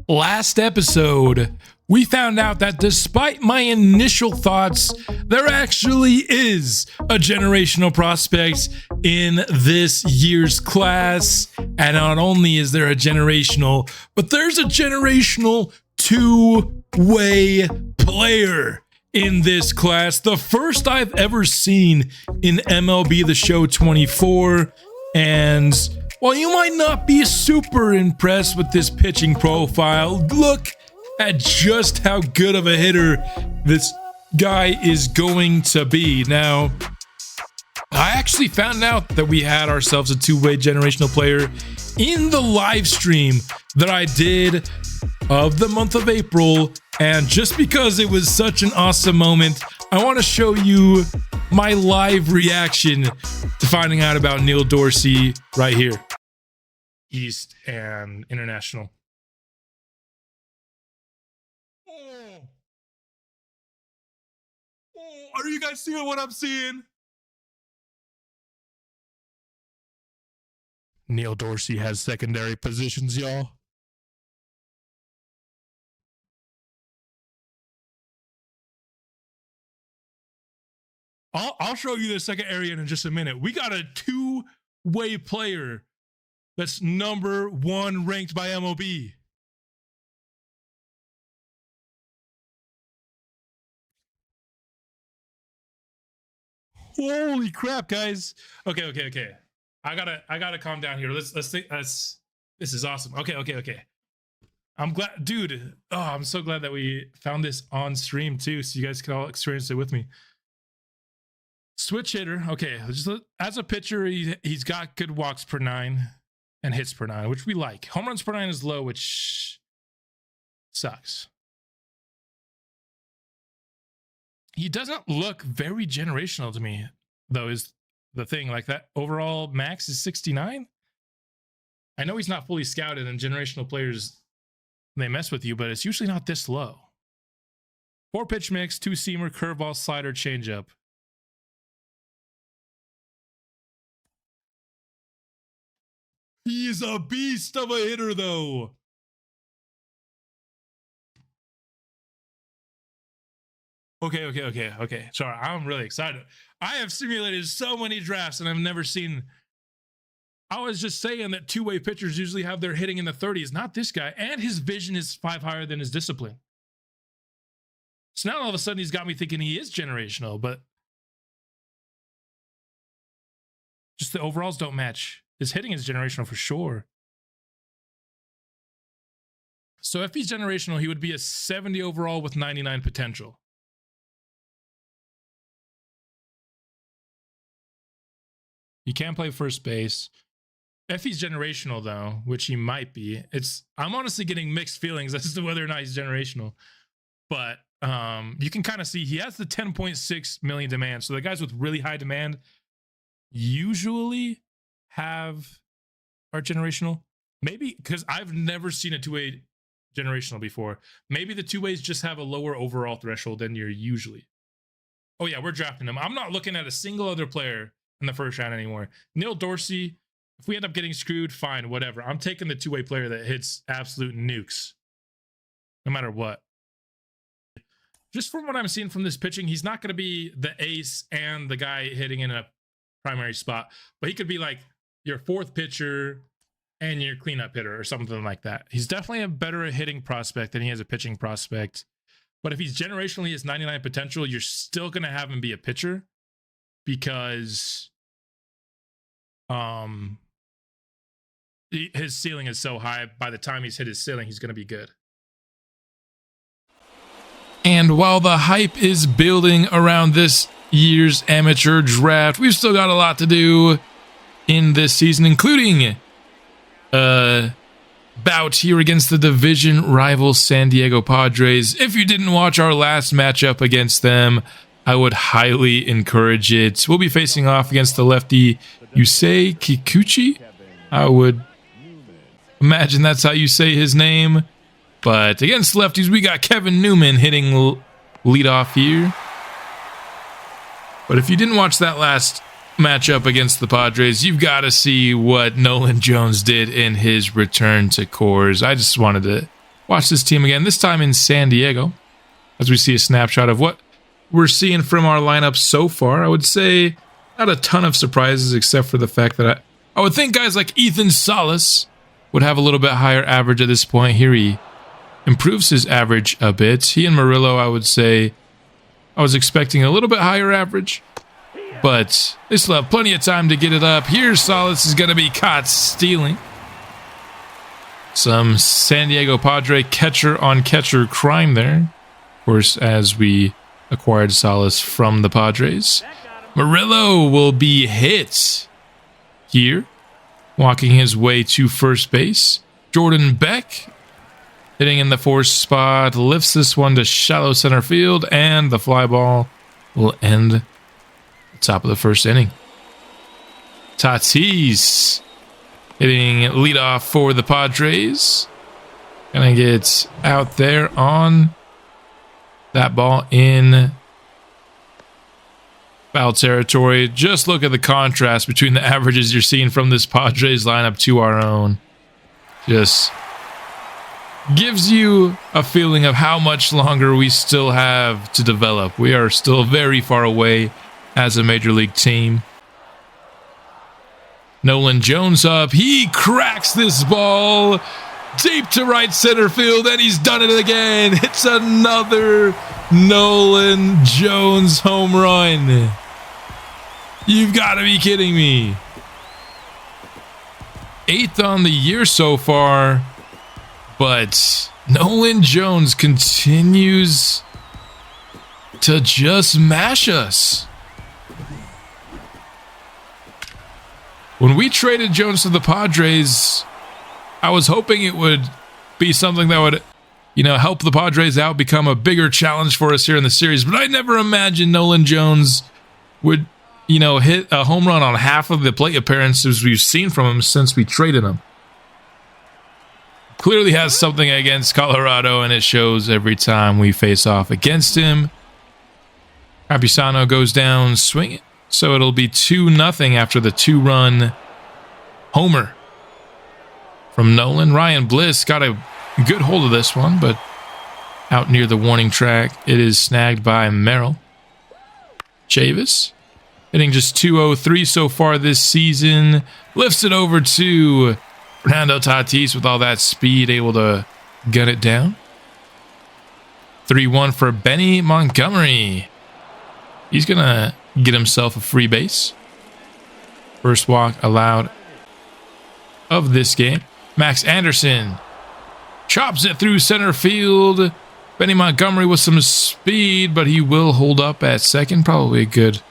Last episode, we found out that despite my initial thoughts, there actually is a generational prospect in this year's class. And not only is there a generational, but there's a generational two-way player in this class. The first I've ever seen in MLB The Show 24. And while you might not be super impressed with this pitching profile, look at just how good of a hitter this guy is going to be. Now, I actually found out that we had ourselves a two-way generational player in the live stream that I did of the month of April. And just because it was such an awesome moment, I want to show you my live reaction to finding out about Neil Dorsey right here. East and International. Are you guys seeing what I'm seeing? Neil Dorsey has secondary positions, y'all. I'll show you the second area in just a minute. We got a two-way player that's number one ranked by MLB. Holy crap, guys. Okay. I gotta calm down here. Let's think. This is awesome. Okay. I'm glad, dude. Oh, I'm so glad that we found this on stream too, so you guys can all experience it with me. Switch hitter. Okay, as a pitcher, he's got good walks per 9 and hits per 9, which we like. Home runs per 9 is low, which sucks. He doesn't look very generational to me, though, is the thing. Like, that overall max is 69. I know he's not fully scouted, and generational players, they mess with you, but it's usually not this low. 4-pitch mix, 2-seamer, curveball, slider, changeup. He is a beast of a hitter, though. Okay. Sorry, I'm really excited. I have simulated so many drafts, and I've never seen... I was just saying that two-way pitchers usually have their hitting in the 30s. Not this guy. And his vision is 5 higher than his discipline. So now all of a sudden he's got me thinking he is generational, but just the overalls don't match. His hitting is generational for sure. So if he's generational, he would be a 70 overall with 99 potential. He can play first base. If he's generational, though, which he might be, I'm honestly getting mixed feelings as to whether or not he's generational. But you can kind of see he has the 10.6 million demand. So the guys with really high demand usually are generational. Maybe because I've never seen a two-way generational before. Maybe the two ways just have a lower overall threshold than you're usually. Oh yeah, we're drafting him. I'm not looking at a single other player in the first round anymore. Neil Dorsey, if we end up getting screwed, fine, whatever. I'm taking the two-way player that hits absolute nukes, no matter what. Just from what I'm seeing from this pitching, he's not going to be the ace and the guy hitting in a primary spot, but he could be like your fourth pitcher and your cleanup hitter or something like that. He's definitely a better hitting prospect than he is a pitching prospect. But if he's generationally his 99 potential, you're still going to have him be a pitcher because his ceiling is so high. By the time he's hit his ceiling, he's going to be good. And while the hype is building around this year's amateur draft, we've still got a lot to do in this season, including a bout here against the division rival San Diego Padres. If you didn't watch our last matchup against them, I would highly encourage it. We'll be facing off against the lefty Yusei Kikuchi. I would imagine that's how you say his name. But against lefties, we got Kevin Newman hitting leadoff here. But if you didn't watch that last matchup against the Padres, you've got to see what Nolan Jones did in his return to Coors. I just wanted to watch this team again, this time in San Diego, as we see a snapshot of what we're seeing from our lineup so far. I would say not a ton of surprises, except for the fact that I would think guys like Ethan Salas would have a little bit higher average at this point. Here he improves his average a bit. He and Murillo, I would say, I was expecting a little bit higher average, but they still have plenty of time to get it up. Here's Salas is going to be caught stealing. Some San Diego Padre catcher-on-catcher crime there. Of course, as we acquired Salas from the Padres. Murillo will be hit here, walking his way to first base. Jordan Beck hitting in the fourth spot, lifts this one to shallow center field, and the fly ball will end the top of the first inning. Tatis hitting leadoff for the Padres. Gonna get out there on that ball in foul territory. Just look at the contrast between the averages you're seeing from this Padres lineup to our own. Just gives you a feeling of how much longer we still have to develop. We are still very far away as a major league team. Nolan Jones up. He cracks this ball deep to right center field, and he's done it again. It's another Nolan Jones home run. You've got to be kidding me. 8th on the year so far, but Nolan Jones continues to just mash us. When we traded Jones to the Padres, I was hoping it would be something that would, help the Padres out, become a bigger challenge for us here in the series. But I never imagined Nolan Jones would, hit a home run on half of the plate appearances we've seen from him since we traded him. Clearly has something against Colorado, and it shows every time we face off against him. Campusano goes down swinging. So it'll be 2-0 after the 2-run homer from Nolan. Ryan Bliss got a good hold of this one, but out near the warning track, it is snagged by Merrill. Chavis hitting just 203 so far this season. Lifts it over to Fernando Tatis with all that speed, able to gun it down. 3-1 for Benny Montgomery. He's going to get himself a free base. First walk allowed of this game. Max Anderson chops it through center field. Benny Montgomery with some speed, but he will hold up at second. Probably a good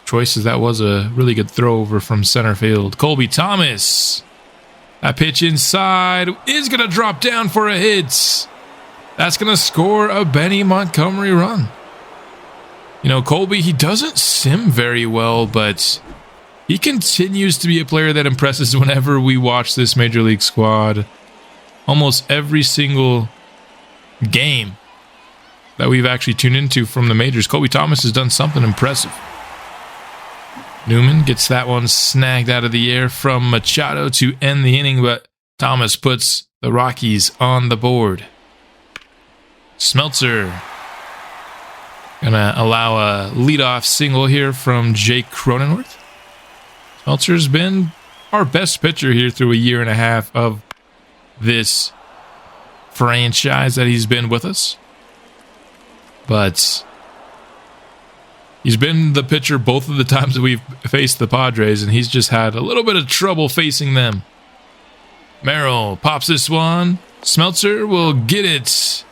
choice, as that was a really good throw over from center field. Colby Thomas. That pitch inside is going to drop down for a hit. That's going to score a Benny Montgomery run. Colby, he doesn't sim very well, but he continues to be a player that impresses whenever we watch this Major League squad. Almost every single game that we've actually tuned into from the majors, Colby Thomas has done something impressive. Newman gets that one snagged out of the air from Machado to end the inning, but Thomas puts the Rockies on the board. Smeltzer gonna allow a leadoff single here from Jake Cronenworth. Smeltzer's been our best pitcher here through a year and a half of this franchise that he's been with us. But he's been the pitcher both of the times that we've faced the Padres, and he's just had a little bit of trouble facing them. Merrill pops this one. Smeltzer will get it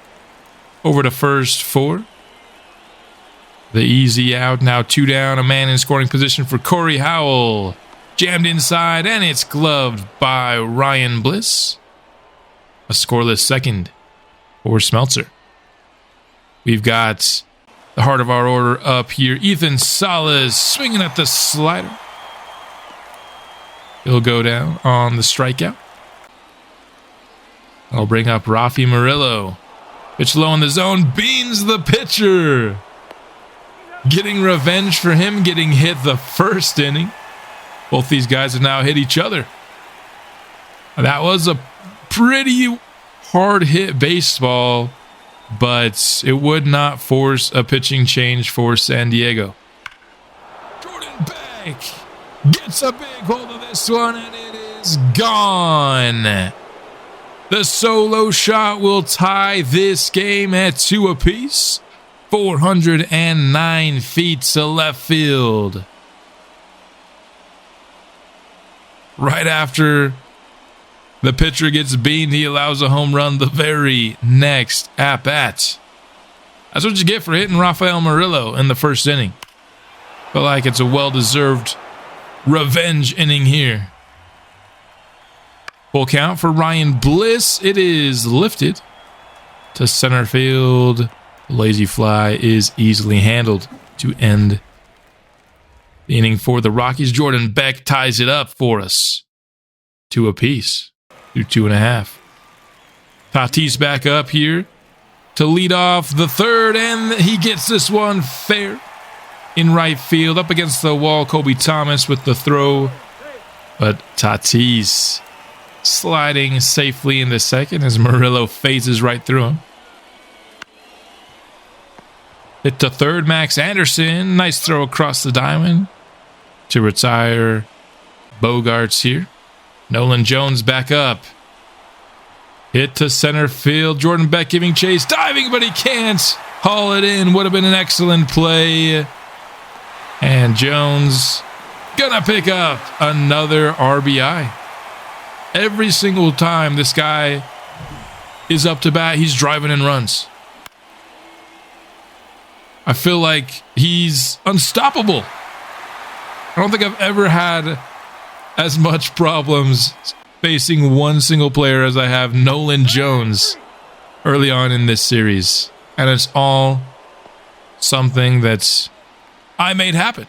over to first for the easy out. Now 2 down, a man in scoring position for Corey Howell. Jammed inside, and it's gloved by Ryan Bliss. A scoreless second for Smeltzer. We've got the heart of our order up here. Ethan Salas swinging at the slider. He'll go down on the strikeout. I'll bring up Rafi Murillo. Pitch low in the zone. Beans the pitcher. Getting revenge for him getting hit the first inning. Both these guys have now hit each other. That was a pretty hard-hit baseball, but it would not force a pitching change for San Diego. Jordan Beck gets a big hold of this one, and it is gone. The solo shot will tie this game at 2 apiece. 409 feet to left field. Right after the pitcher gets beamed, he allows a home run the very next at-bat. That's what you get for hitting Rafael Murillo in the first inning. Feel like it's a well-deserved revenge inning here. Full count for Ryan Bliss. It is lifted to center field. The lazy fly is easily handled to end the inning for the Rockies. Jordan Beck ties it up for us. 2 apiece through 2.5. Tatis back up here to lead off the third, and he gets this one fair in right field. Up against the wall, Kobe Thomas with the throw, but Tatis sliding safely into second as Murillo phases right through him. Hit to third, Max Anderson. Nice throw across the diamond to retire Bogarts here. Nolan Jones back up. Hit to center field. Jordan Beck giving chase. Diving, but he can't haul it in. Would have been an excellent play. And Jones gonna pick up another RBI. Every single time this guy is up to bat, he's driving in runs. I feel like he's unstoppable. I don't think I've ever had as much problems facing one single player as I have Nolan Jones early on in this series. And it's all something that's I made happen.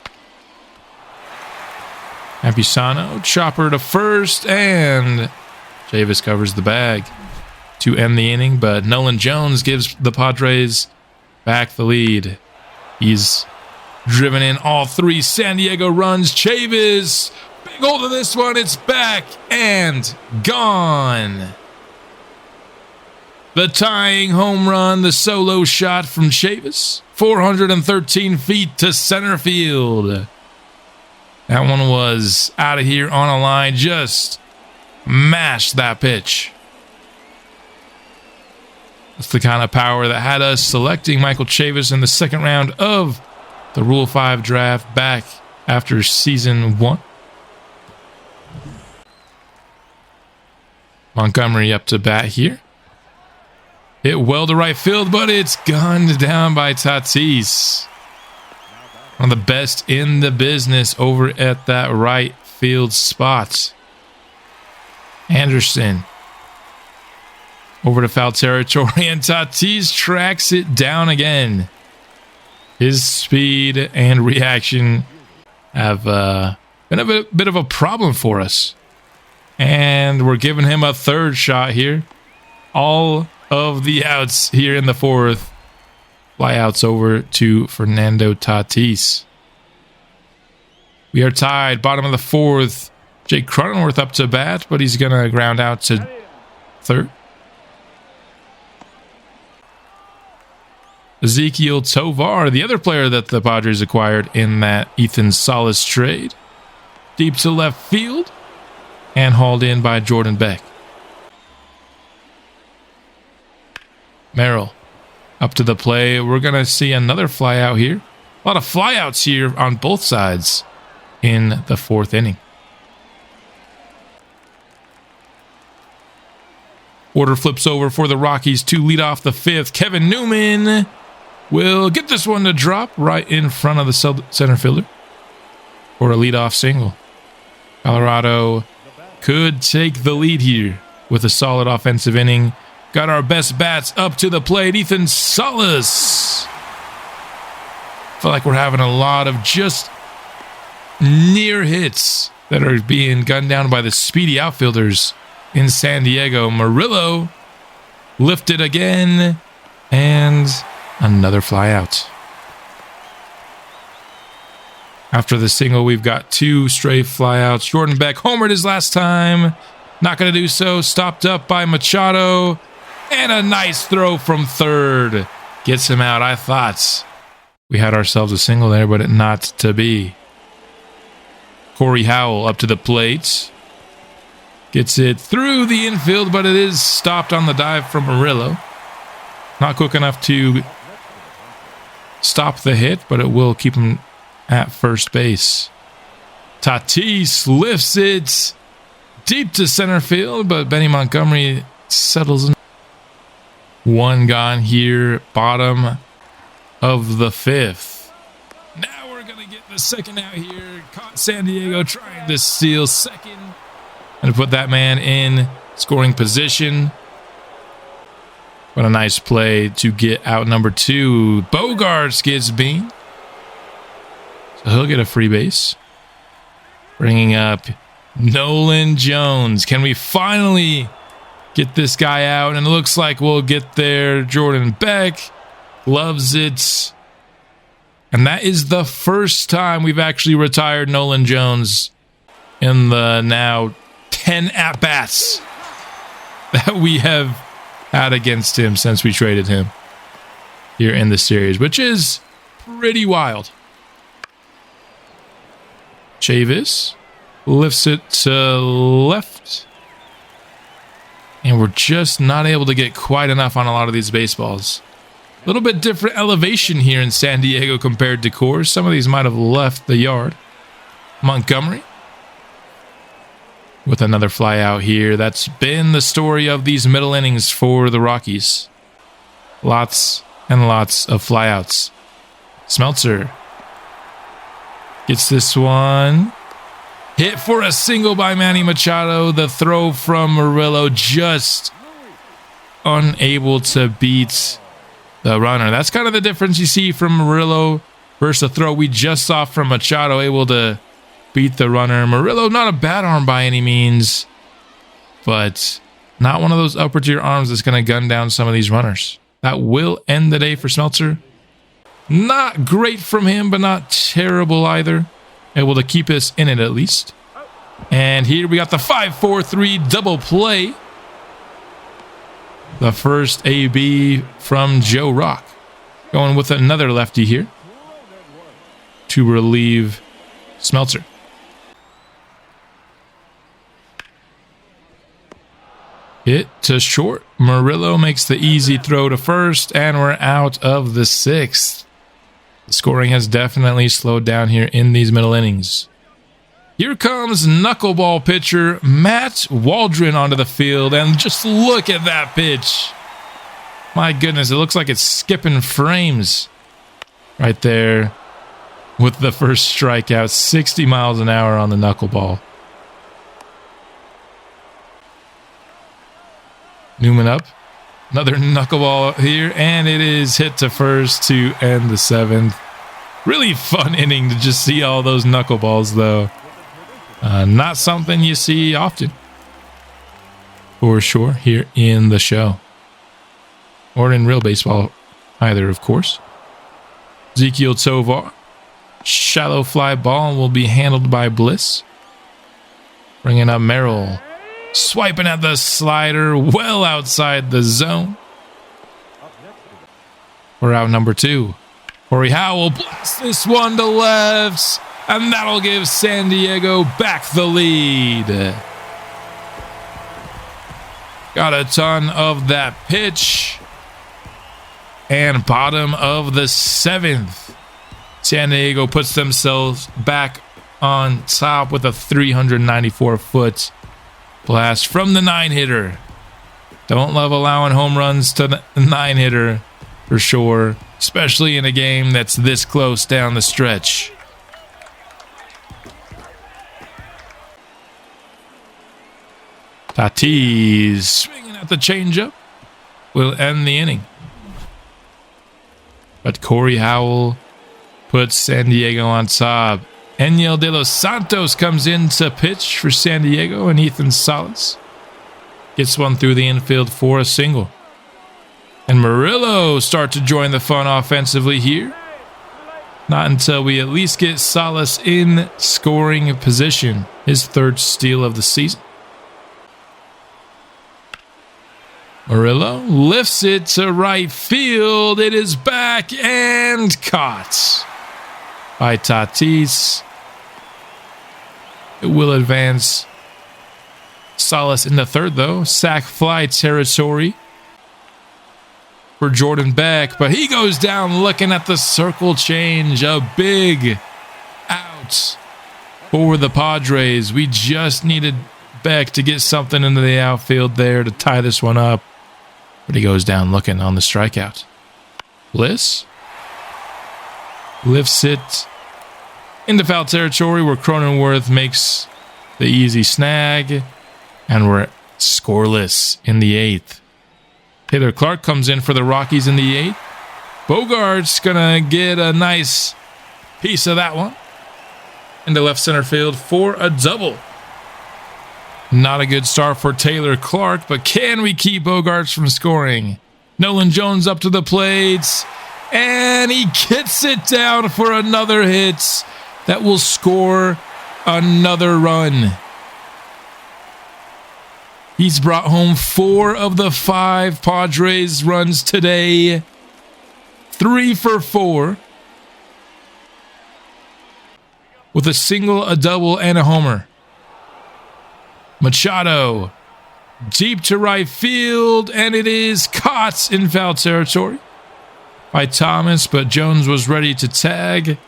Ampisano, chopper to first, and Chavis covers the bag to end the inning, but Nolan Jones gives the Padres back the lead. He's driven in all 3 San Diego runs. Chavis, big hold of this one. It's back and gone. The tying home run, the solo shot from Chavis. 413 feet to center field. That one was out of here on a line. Just mashed that pitch. That's the kind of power that had us selecting Michael Chavis in the second round of the Rule 5 draft back after season 1. Montgomery up to bat here. Hit well to right field, but it's gunned down by Tatis. One of the best in the business over at that right field spot. Anderson over to foul territory, and Tatis tracks it down again. His speed and reaction have been a bit of a problem for us. And we're giving him a third shot here. All of the outs here in the fourth. Flyouts over to Fernando Tatis. We are tied, bottom of the fourth. Jake Cronenworth up to bat, but he's going to ground out to third. Ezequiel Tovar, the other player that the Padres acquired in that Ethan Salas trade. Deep to left field and hauled in by Jordan Beck. Merrill up to the play. We're going to see another fly out here. A lot of flyouts here on both sides in the fourth inning. Order flips over for the Rockies to lead off the fifth. Kevin Newman will get this one to drop right in front of the center fielder for a leadoff single. Colorado could take the lead here with a solid offensive inning. Got our best bats up to the plate. Ethan Salas. Feel like we're having a lot of just near hits that are being gunned down by the speedy outfielders in San Diego. Murillo lifted again, and another fly out. After the single, we've got 2 stray flyouts. Jordan Beck homered his last time. Not going to do so. Stopped up by Machado. And a nice throw from third. Gets him out. I thought we had ourselves a single there, but it not to be. Corey Howell up to the plate. Gets it through the infield, but it is stopped on the dive from Murillo. Not quick enough to stop the hit, but it will keep him at first base. Tatis lifts it deep to center field, but Benny Montgomery settles in. One gone here, bottom of the fifth. Now we're going to get the second out here. Caught San Diego trying to steal second and put that man in scoring position. What a nice play to get out number two. Bogarts gets beamed. So he'll get a free base. Bringing up Nolan Jones. Can we finally get this guy out? And it looks like we'll get there. Jordan Beck loves it. And that is the first time we've actually retired Nolan Jones in the now 10 at-bats that we have had against him since we traded him here in the series, which is pretty wild. Chavis lifts it to left. And we're just not able to get quite enough on a lot of these baseballs. A little bit different elevation here in San Diego compared to Coors. Some of these might have left the yard. Montgomery with another fly out here. That's been the story of these middle innings for the Rockies. Lots and lots of flyouts. Smeltzer gets this one. Hit for a single by Manny Machado. The throw from Murillo just unable to beat the runner. That's kind of the difference you see from Murillo versus the throw we just saw from Machado, able to beat the runner. Murillo, not a bad arm by any means, but not one of those upper tier arms that's going to gun down some of these runners. That will end the day for Smeltzer. Not great from him, but not terrible either. Able to keep us in it at least. And here we got the 5-4-3 double play. The first AB from Joe Rock. Going with another lefty here to relieve Smeltzer. Hit to short. Murillo makes the easy throw to first, and we're out of the sixth. The scoring has definitely slowed down here in these middle innings. Here comes knuckleball pitcher Matt Waldron onto the field, and just look at that pitch. My goodness, it looks like it's skipping frames right there with the first strikeout. 60 miles an hour on the knuckleball. Newman up. Another knuckleball here, and it is hit to first to end the seventh. Really fun inning to just see all those knuckleballs, though. Not something you see often, for sure, here in the show. Or in real baseball either, of course. Ezekiel Tovar. Shallow fly ball will be handled by Bliss. Bringing up Merrill. Swiping at the slider, well outside the zone. We're out number two. Corey Howell blasts this one to left, and that'll give San Diego back the lead. Got a ton of that pitch. And bottom of the seventh. San Diego puts themselves back on top with a 394-foot blast from the 9-hitter. Don't love allowing home runs to the 9-hitter for sure, especially in a game that's this close down the stretch. Tatis swinging at the changeup will end the inning. But Corey Howell puts San Diego on top. Enyel De Los Santos comes in to pitch for San Diego, and Ethan Salas gets one through the infield for a single. And Murillo start to join the fun offensively here. Not until we at least get Salas in scoring position. His third steal of the season. Murillo lifts it to right field. It is back and caught by Tatis. It will advance. Salas in the third, though. Sack fly territory for Jordan Beck, but he goes down looking at the circle change. A big out for the Padres. We just needed Beck to get something into the outfield there to tie this one up. But he goes down looking on the strikeout. Bliss lifts it into foul territory where Cronenworth makes the easy snag. And we're scoreless in the 8th. Taylor Clark comes in for the Rockies in the 8th. Bogart's going to get a nice piece of that one into left center field for a double. Not a good start for Taylor Clark, but can we keep Bogarts from scoring? Nolan Jones up to the plate, and he gets it down for another hit that will score another run. He's brought home 4 of the 5 Padres runs today. 3 for 4. With a single, a double, and a homer. Machado deep to right field, and it is caught in foul territory by Thomas, but Jones was ready to tag,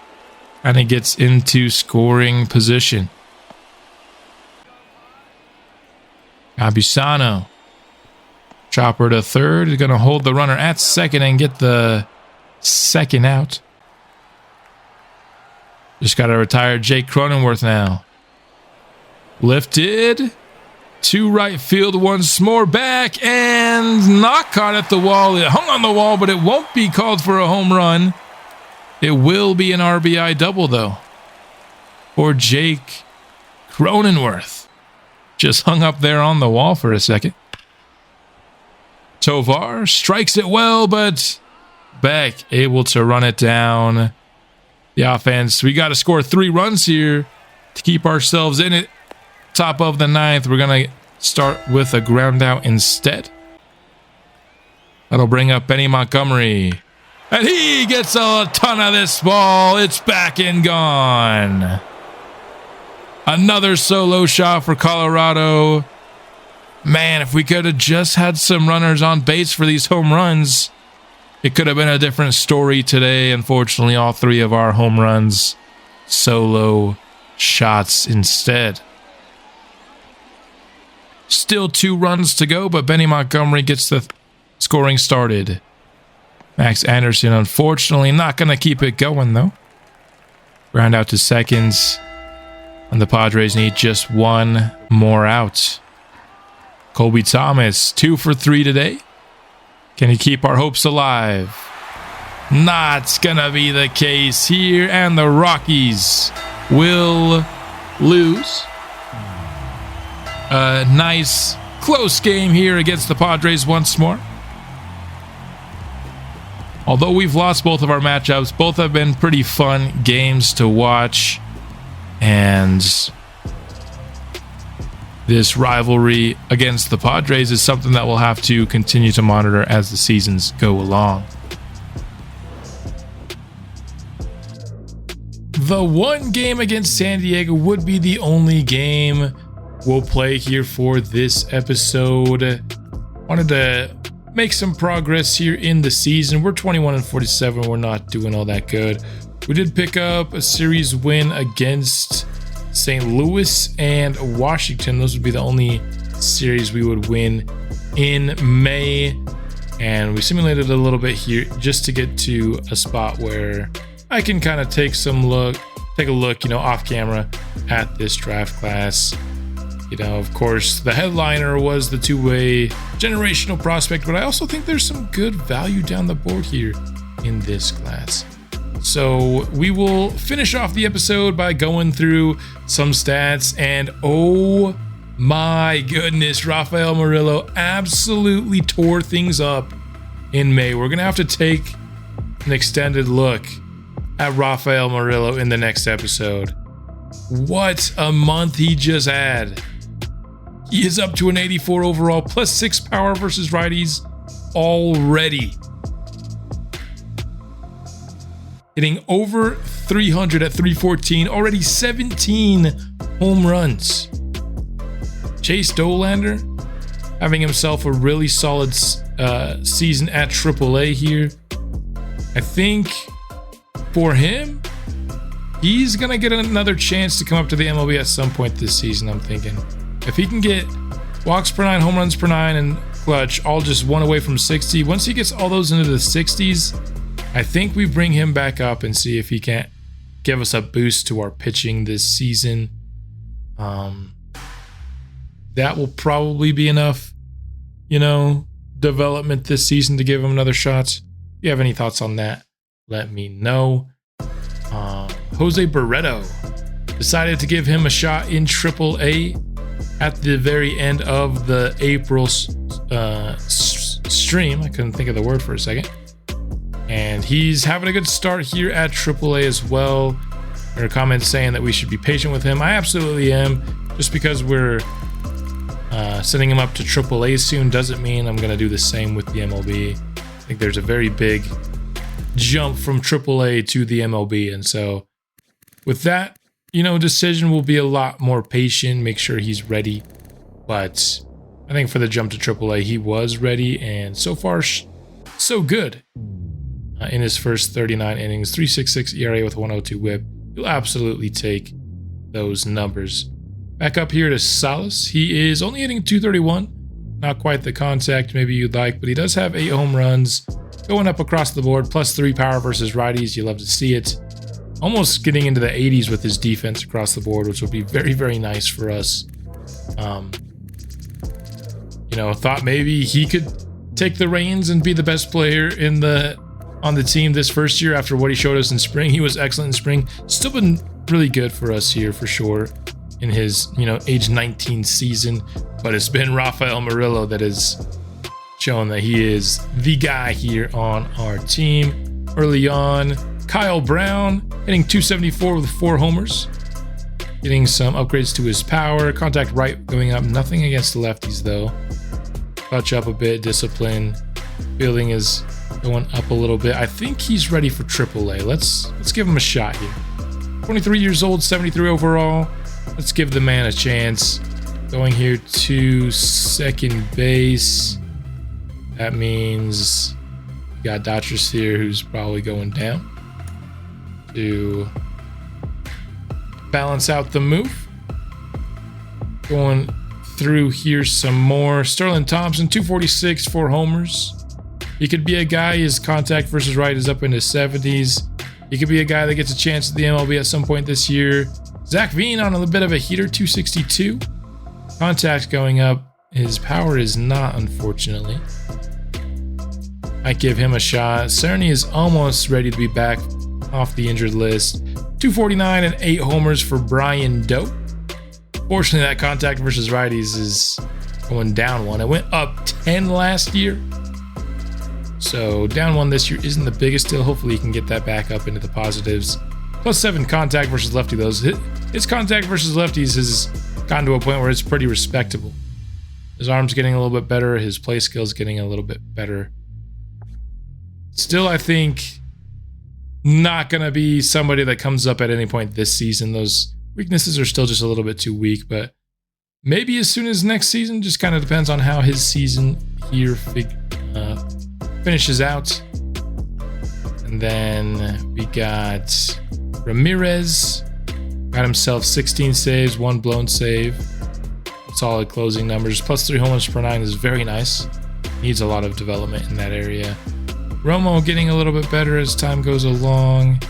and he gets into scoring position. Abusano, chopper to third, is going to hold the runner at second and get the second out. Just got to retire Jake Cronenworth now. Lifted to right field once more, back and not caught at the wall. It hung on the wall, but it won't be called for a home run. It will be an RBI double, though, for Jake Cronenworth. Just hung up there on the wall for a second. Tovar strikes it well, but Beck able to run it down. The offense, we got to score 3 runs here to keep ourselves in it. Top of the 9th, we're going to start with a ground out instead. That'll bring up Benny Montgomery. And he gets a ton of this ball. It's back and gone. Another solo shot for Colorado. Man, if we could have just had some runners on base for these home runs, it could have been a different story today. Unfortunately, all 3 of our home runs, solo shots instead. Still 2 runs to go, but Benny Montgomery gets the scoring started. Max Anderson, unfortunately, not going to keep it going, though. Ground out to seconds. And the Padres need just 1 more out. Colby Thomas, 2 for 3 today. Can he keep our hopes alive? Not gonna be the case here, and the Rockies will lose. A nice close game here against the Padres once more. Although we've lost both of our matchups, both have been pretty fun games to watch. And this rivalry against the Padres is something that we'll have to continue to monitor as the seasons go along. The one game against San Diego would be the only game we'll play here for this episode. Wanted to make some progress here in the season. We're 21-47. We're not doing all that good. We did pick up a series win against St. Louis and Washington. Those would be the only series we would win in May. And we simulated a little bit here just to get to a spot where I can kind of take a look, off camera at this draft class. Of course, the headliner was the 2-way generational prospect, but I also think there's some good value down the board here in this class. So we will finish off the episode by going through some stats, and oh my goodness, Rafael Murillo absolutely tore things up in May. We're going to have to take an extended look at Rafael Murillo in the next episode. What a month he just had. He is up to an 84 overall, +6 power versus righties already. Hitting over 300 at 314, already 17 home runs. Chase Dollander having himself a really solid season at AAA here. I think for him, he's going to get another chance to come up to the MLB at some point this season, I'm thinking. If he can get walks per 9, home runs per 9, and clutch, all just one away from 60. Once he gets all those into the 60s, I think we bring him back up and see if he can't give us a boost to our pitching this season. That will probably be enough, development this season to give him another shot. If you have any thoughts on that, let me know. Jose Barreto decided to give him a shot in AAA at the very end of the April stream. I couldn't think of the word for a second. And he's having a good start here at AAA as well. There are comments saying that we should be patient with him. I absolutely am. Just because we're sending him up to AAA soon doesn't mean I'm going to do the same with the MLB. I think there's a very big jump from AAA to the MLB. And so with that, decision will be a lot more patient, make sure he's ready. But I think for the jump to AAA, he was ready. And so far, so good. In his first 39 innings, 3.66 ERA with 102 whip. You'll absolutely take those numbers. Back up here to Salas. He is only hitting 231. Not quite the contact maybe you'd like, but he does have 8 home runs. Going up across the board, +3 power versus righties. You love to see it. Almost getting into the 80s with his defense across the board, which will be very, very nice for us. Thought maybe he could take the reins and be the best player on the team this first year after what he showed us in spring. He was excellent in spring. Still been really good for us here for sure in his, age 19 season. But it's been Rafael Murillo that has shown that he is the guy here on our team. Early on, Kyle Brown hitting 274 with 4 homers. Getting some upgrades to his power. Contact right going up. Nothing against the lefties though. Touch up a bit. Discipline. Fielding is going up a little bit. I think he's ready for AAA. Let's give him a shot here. 23 years old, 73 overall. Let's give the man a chance. Going here to second base. That means we got Dodgers here, who's probably going down to balance out the move. Going through here some more. Sterling Thompson, 246, 4 homers. He could be a guy, his contact versus right is up in his 70s. He could be a guy that gets a chance at the MLB at some point this year. Zach Veen on a bit of a heater, 262. Contact going up. His power is not, unfortunately. Might give him a shot. Cerny is almost ready to be back off the injured list. 249 and 8 homers for Brian Doe. Fortunately, that contact versus righties is going down 1. It went up 10 last year. So down 1 this year isn't the biggest deal. Hopefully he can get that back up into the positives. +7 contact versus lefty. His contact versus lefties has gotten to a point where it's pretty respectable. His arm's getting a little bit better. His play skill's getting a little bit better. Still, I think not going to be somebody that comes up at any point this season. Those weaknesses are still just a little bit too weak, but maybe as soon as next season. Just kind of depends on how his season here finishes out. And then we got Ramirez. Got himself 16 saves, 1 blown save. Solid closing numbers. +3 home runs per 9 is very nice. Needs a lot of development in that area. Romo getting a little bit better as time goes along.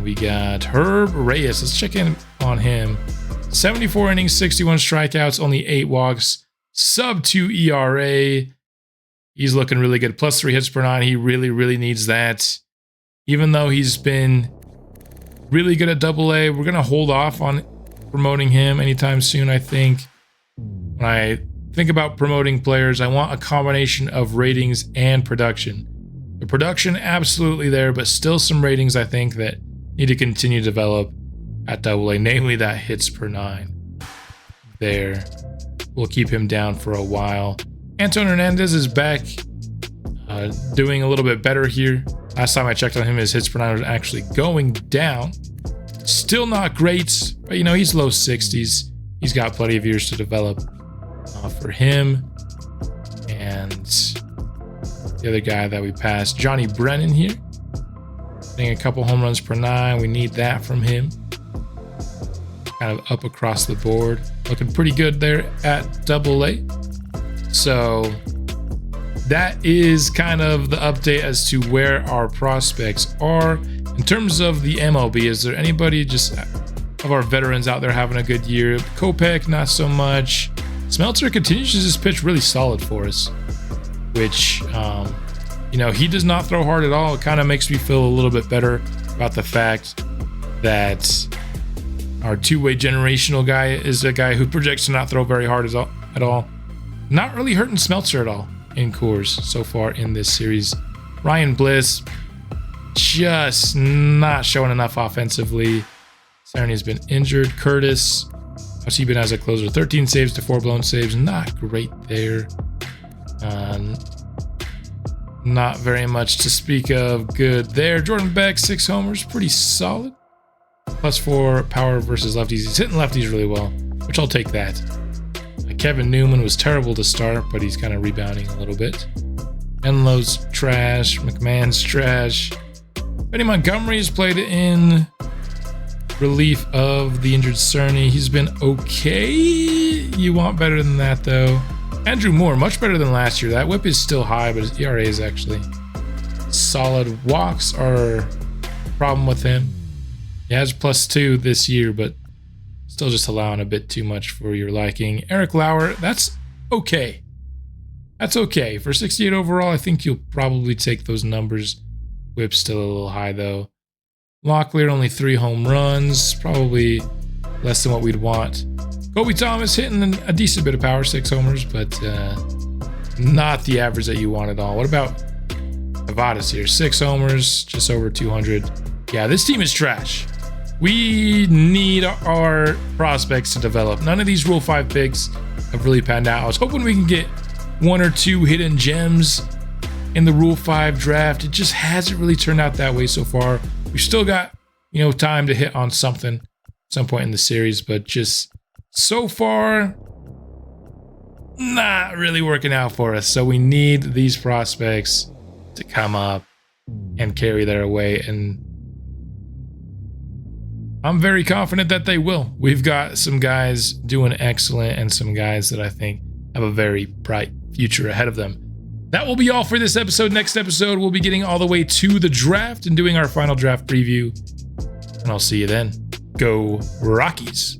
We got Herb Reyes. Let's check in on him. 74 innings, 61 strikeouts, only 8 walks. Sub-2 ERA. He's looking really good. +3 hits per 9. He really, really needs that. Even though he's been really good at AA, we're going to hold off on promoting him anytime soon, I think. When I think about promoting players, I want a combination of ratings and production. The production, absolutely there, but still some ratings, I think, that need to continue to develop at AA, namely that hits per 9. there. We'll keep him down for a while. Anton Hernandez is back, doing a little bit better here. Last time I checked on him, his hits per nine was actually going down. Still not great, but you know, he's low 60s. He's got plenty of years to develop for him. And the other guy that we passed, Johnny Brennan here, getting a couple home runs per nine. We need that from him. Kind of up across the board. Looking pretty good there at Double-A. So that is kind of the update as to where our prospects are. In terms of the MLB, is there anybody just of our veterans out there having a good year? Kopech, not so much. Smeltzer continues to just pitch really solid for us, which, you know, he does not throw hard at all. It kind of makes me feel a little bit better about the fact that our two-way generational guy is a guy who projects to not throw very hard at all. Not really hurting Smeltzer at all in Coors so far in this series. Ryan Bliss just not showing enough offensively. Cerny's been injured. Curtis, how's he been as a closer? 13 saves to 4 blown saves. Not great there. Not very much to speak of good there. Jordan Beck, 6 homers. Pretty solid. +4 power versus lefties. He's hitting lefties really well, which I'll take that. Kevin Newman was terrible to start, but he's kind of rebounding a little bit. Enlow's trash. McMahon's trash. Benny Montgomery has played in relief of the injured Cerny. He's been okay. You want better than that, though. Andrew Moore, much better than last year. That whip is still high, but his ERA is actually solid. Walks are a problem with him. He has +2 this year, but still just allowing a bit too much for your liking. Eric Lauer, that's okay. That's okay. For 68 overall, I think you'll probably take those numbers. Whip's still a little high, though. Locklear, only 3 home runs. Probably less than what we'd want. Kobe Thomas hitting a decent bit of power, 6 homers, but not the average that you want at all. What about Nevada's here? 6 homers, just over 200. Yeah, this team is trash. We need our prospects to develop. None of these Rule 5 picks have really panned out. I was hoping we can get 1 or 2 hidden gems in the Rule 5 draft. It just hasn't really turned out that way so far. We've still got, you know, time to hit on something at some point in the series, but just so far, not really working out for us. So we need these prospects to come up and carry their way, and I'm very confident that they will. We've got some guys doing excellent and some guys that I think have a very bright future ahead of them. That will be all for this episode. Next episode, we'll be getting all the way to the draft and doing our final draft preview. And I'll see you then. Go Rockies.